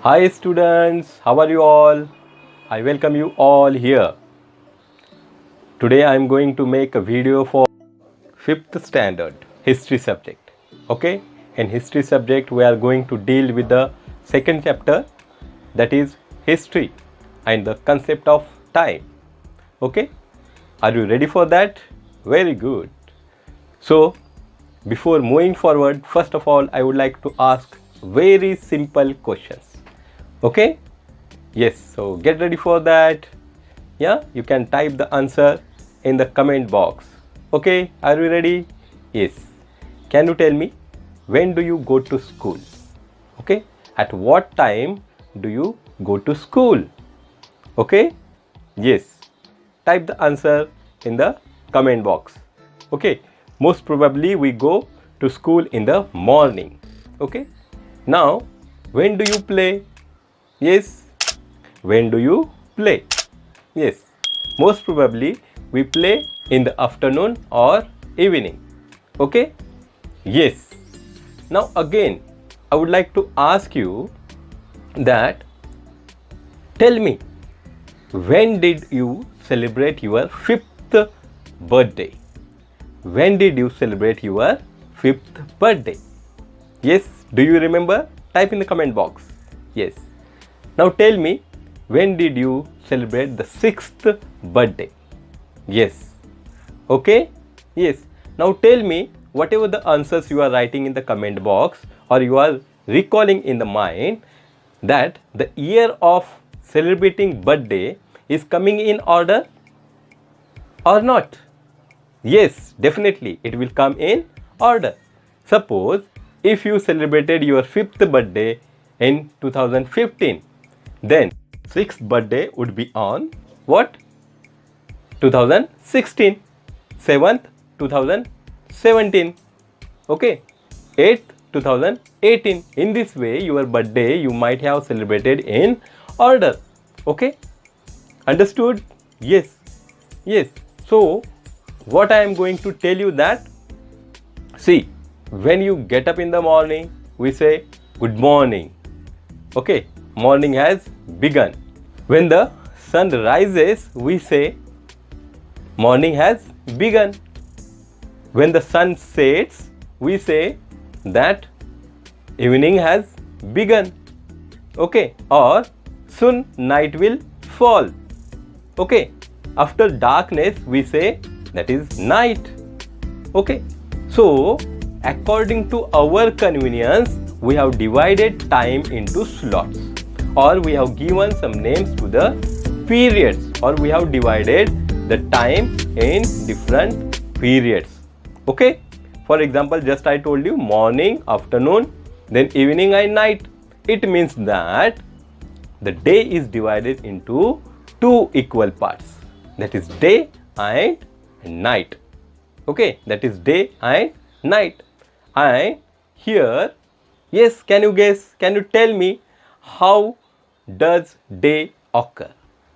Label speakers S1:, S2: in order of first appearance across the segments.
S1: Hi students, how are you all? I welcome you all here. Today I am going to make a video for 5th standard history subject. Okay, in history subject we are going to deal with the second chapter, that is history and the concept of time. Okay, are you ready for that? Very good. So before moving forward, first of all I would like to ask very simple questions. Okay, yes, so get ready for that. Yeah, you can type the answer in the comment box. Okay, are you ready? Yes. Can you tell me, when do you go to school? Okay, at what time do you go to school? Okay, yes, type the answer in the comment box. Okay, most probably we go to school in the morning. Okay, now when do you play? Yes, when do you play? Yes, most probably we play in the afternoon or evening. Okay, yes. Now again I would like to ask you that, tell me, when did you celebrate your 5th birthday? When did you celebrate your 5th birthday? Yes, do you remember? Type in the comment box. Yes. Now tell me, when did you celebrate the 6th birthday? Yes. Okay? Yes. Now tell me, whatever the answers you are writing in the comment box or you are recalling in the mind, that the year of celebrating birthday is coming in order or not? Yes, definitely it will come in order. Suppose if you celebrated your 5th birthday in 2015, then 6th birthday would be on what? 2016. 7th 2017. Okay, 8th 2018. In this way your birthday you might have celebrated in order. Okay, understood? Yes, yes. So what I am going to tell you that, see, when you get up in the morning we say good morning. Okay, morning has begun. When the sun rises we say morning has begun. When the sun sets we say that evening has begun. Okay, or soon night will fall. Okay, after darkness we say that is night. Okay, so according to our convenience we have divided time into slots, or we have given some names to the periods, or we have divided the time in different periods. Okay, for example, just I told you morning, afternoon, then evening and night. It means that the day is divided into two equal parts, that is day and night. Okay, that is day and night. And here, yes, can you guess, can you tell me, how does day occur?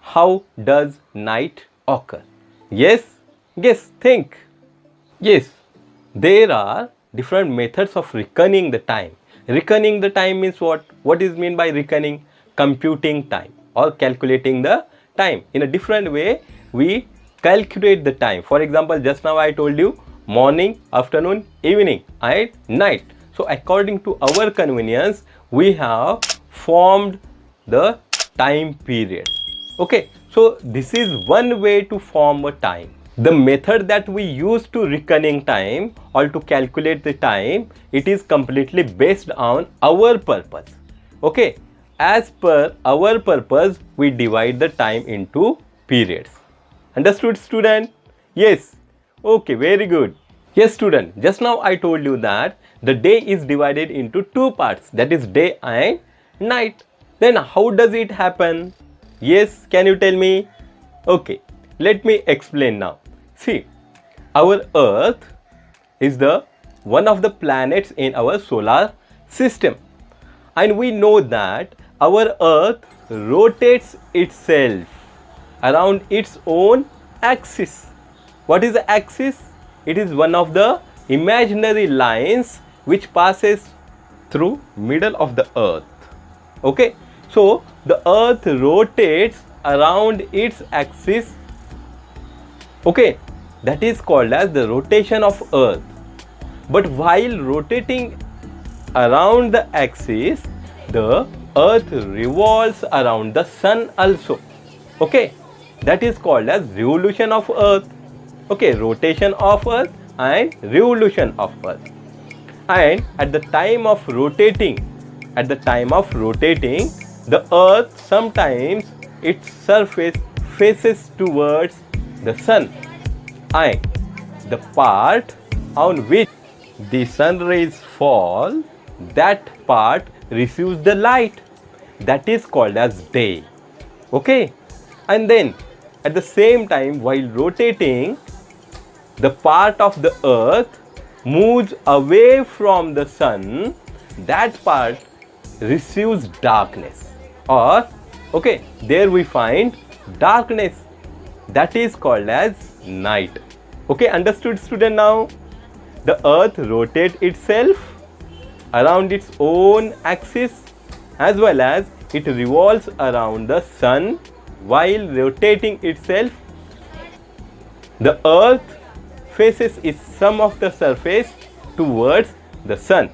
S1: How does night occur? Yes, guess, think. Yes, there are different methods of reckoning the time. Reckoning the time means what? What is meant by reckoning? Computing time or calculating the time. In a different way we calculate the time. For example, just now I told you morning, afternoon, evening and night. So according to our convenience we have formed the time period. Okay, so this is one way to form a time. The method that we use to reckoning time or to calculate the time, it is completely based on our purpose. Okay, as per our purpose we divide the time into periods. Understood, student? Yes. Okay, very good. Yes, student, just now I told you that the day is divided into two parts, that is day and night. Then how does it happen? Yes, can you tell me? Okay, let me explain now. See, our Earth is the one of the planets in our solar system, and we know that our Earth rotates itself around its own axis. What is the axis? It is one of the imaginary lines which passes through middle of the earth. Okay, So the earth rotates around its axis. Okay, that is called as the rotation of earth. But while rotating around the axis, the earth revolves around the sun also. Okay, that is called as revolution of earth. Okay, rotation of earth and revolution of earth. And at the time of rotating, the earth sometimes its surface faces towards the sun, and the part on which the sun rays fall, that part receives the light. That is called as day. Okay, and then at the same time, while rotating, the part of the earth moves away from the sun. That part receives darkness, or okay, there we find darkness. That is called as night. Okay, understood, student? Now the earth rotates itself around its own axis, as well as it revolves around the sun. While rotating itself, the earth faces some of the surface towards the sun.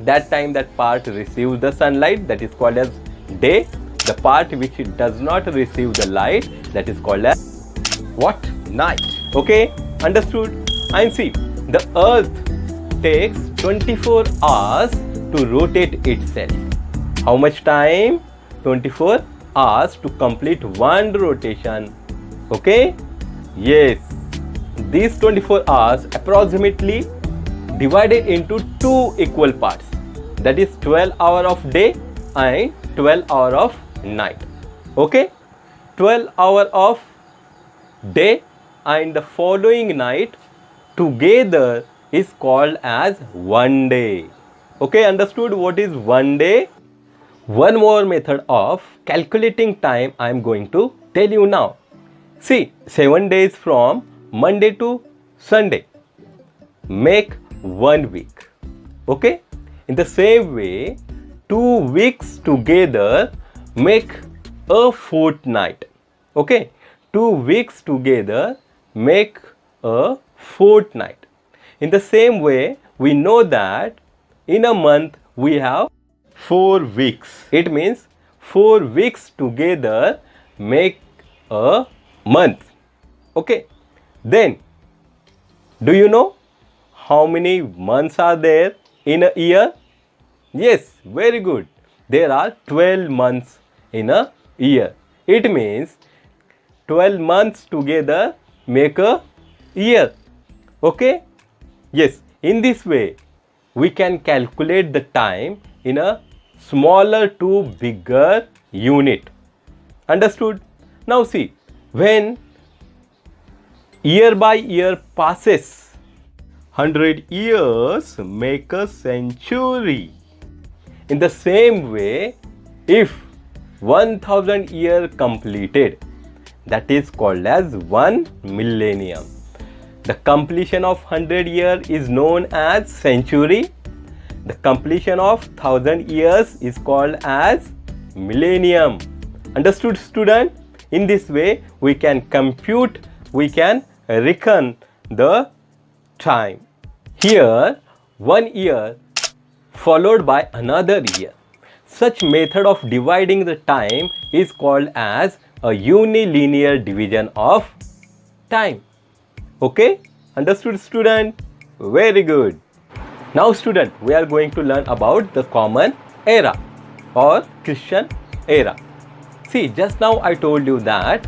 S1: That time that part receives the sunlight, that is called as day. The part which it does not receive the light, that is called as what? Night. Okay, understood? And see, the earth takes 24 hours to rotate itself. How much time? 24 hours to complete one rotation. Okay, yes, these 24 hours approximately divided into two equal parts, that is 12 hours of day and 12 hours of night. Okay, 12 hours of day and the following night together is called as one day. Okay, understood what is one day? One more method of calculating time I am going to tell you now. See, 7 days from Monday to Sunday make 1 week. Okay, in the same way, 2 weeks together make a fortnight. Okay, 2 weeks together make a fortnight. In the same way, we know that in a month we have 4 weeks. It means 4 weeks together make a month. Okay, then do you know how many months are there in a year? Yes, very good. There are 12 months in a year. It means 12 months together make a year. Okay, yes, in this way we can calculate the time in a smaller to bigger unit. Understood? Now see, when year by year passes, 100 years make a century. In the same way, if 1000 years completed, that is called as 1 millennium. The completion of 100 years is known as century. The completion of 1000 years is called as millennium. Understood, student? In this way, we can compute, we can reckon the time. Here, 1 year followed by another year. Such method of dividing the time is called as a unilinear division of time. Okay, understood, student? Very good. Now student, we are going to learn about the common era or Christian era. See, just now I told you that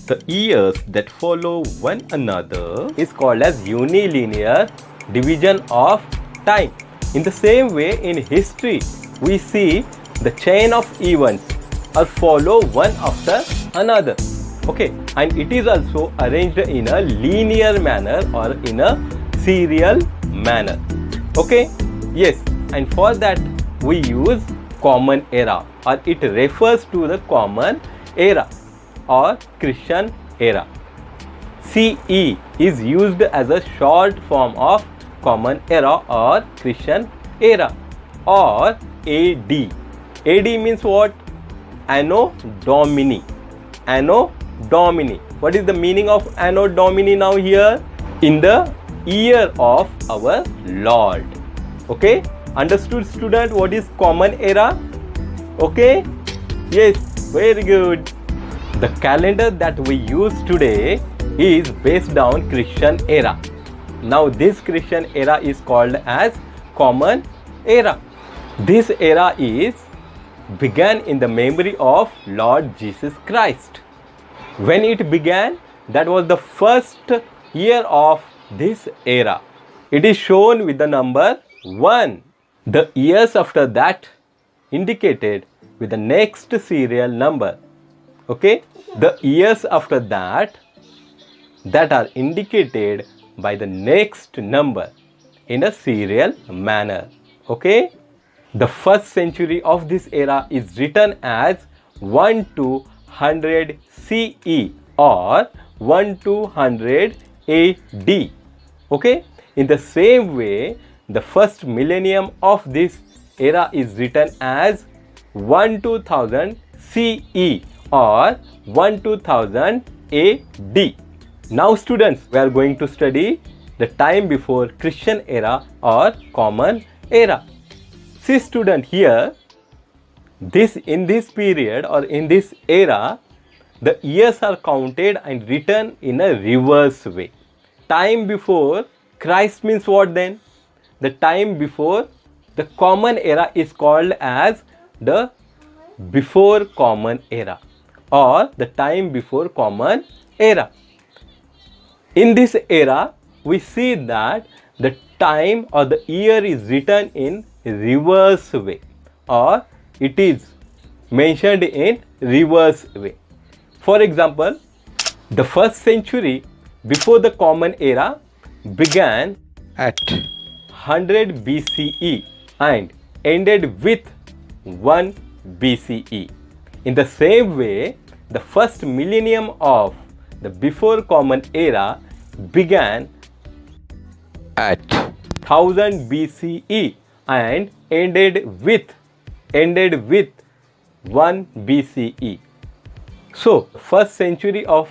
S1: the years that follow one another is called as unilinear division of time. In the same way, in history, we see the chain of events or follow one after another. Okay, and it is also arranged in a linear manner or in a serial manner. Okay, yes, and for that we use common era, or it refers to the common era or Christian era. CE is used as a short form of common era or Christian era, or AD. AD means what? Anno Domini. Anno Domini. What is the meaning of Anno Domini now here? In the year of our Lord. Okay? Understood, student? What is common era? Okay? Yes, very good. The calendar that we use today is based on Christian era. Now this Christian era is called as common era. This era is began in the memory of Lord Jesus Christ. When it began, that was the first year of this era. It is shown with the number 1. The years after that indicated with the next serial number. Okay? The years after that are indicated by the next number in a serial manner. Okay? The first century of this era is written as 1 to 100 CE or 1 to 100 AD. Okay? In the same way, the first millennium of this era is written as 1 to 1000 CE or 1 to 1000 AD. Now students, we are going to study the time before Christian era or common era. See student, here in this period or in this era, the years are counted and written in a reverse way. Time before Christ means what then? The time before the common era is called as the before common era or the time before common era. In this era, we see that the time or the year is written in reverse way or it is mentioned in reverse way. For example, the first century before the common era began at 100 BCE and ended with 1 BCE. In the same way, the first millennium of the before common era began at 1000 BCE and ended with 1 BCE. So, first century of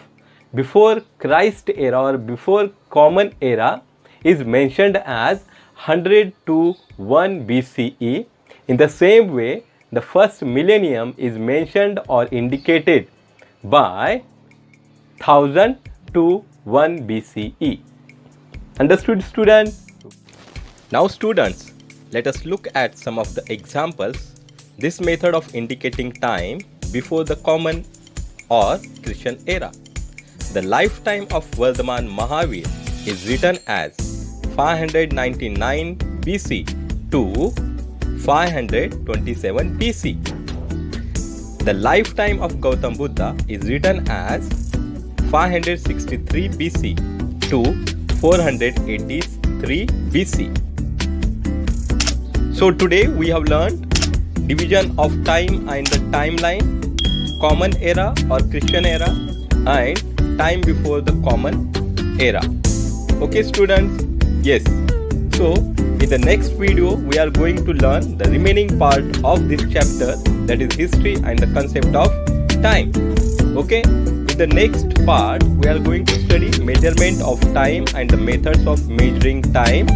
S1: before Christ era or before common era is mentioned as 100 to 1 BCE. In the same way, the first millennium is mentioned or indicated by 1000 to 1 BCE. Understood, students? Now students, let us look at some of the examples. This method of indicating time before the common or Christian era. The lifetime of Vardhaman Mahavir is written as 599 BC to 527 BC. The lifetime of Gautam Buddha is written as 563 BC to 483 BC. So today we have learned division of time and the timeline, common era or Christian era and time before the common era. Okay students? Yes. So in the next video we are going to learn the remaining part of this chapter, that is history and the concept of time. Okay? In the next part we are going to study measurement of time and the methods of measuring time,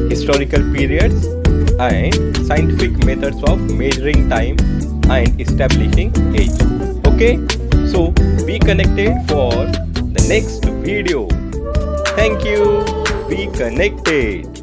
S1: historical periods and scientific methods of measuring time and establishing age. Okay? So be connected for the next video. Thank you. Be connected.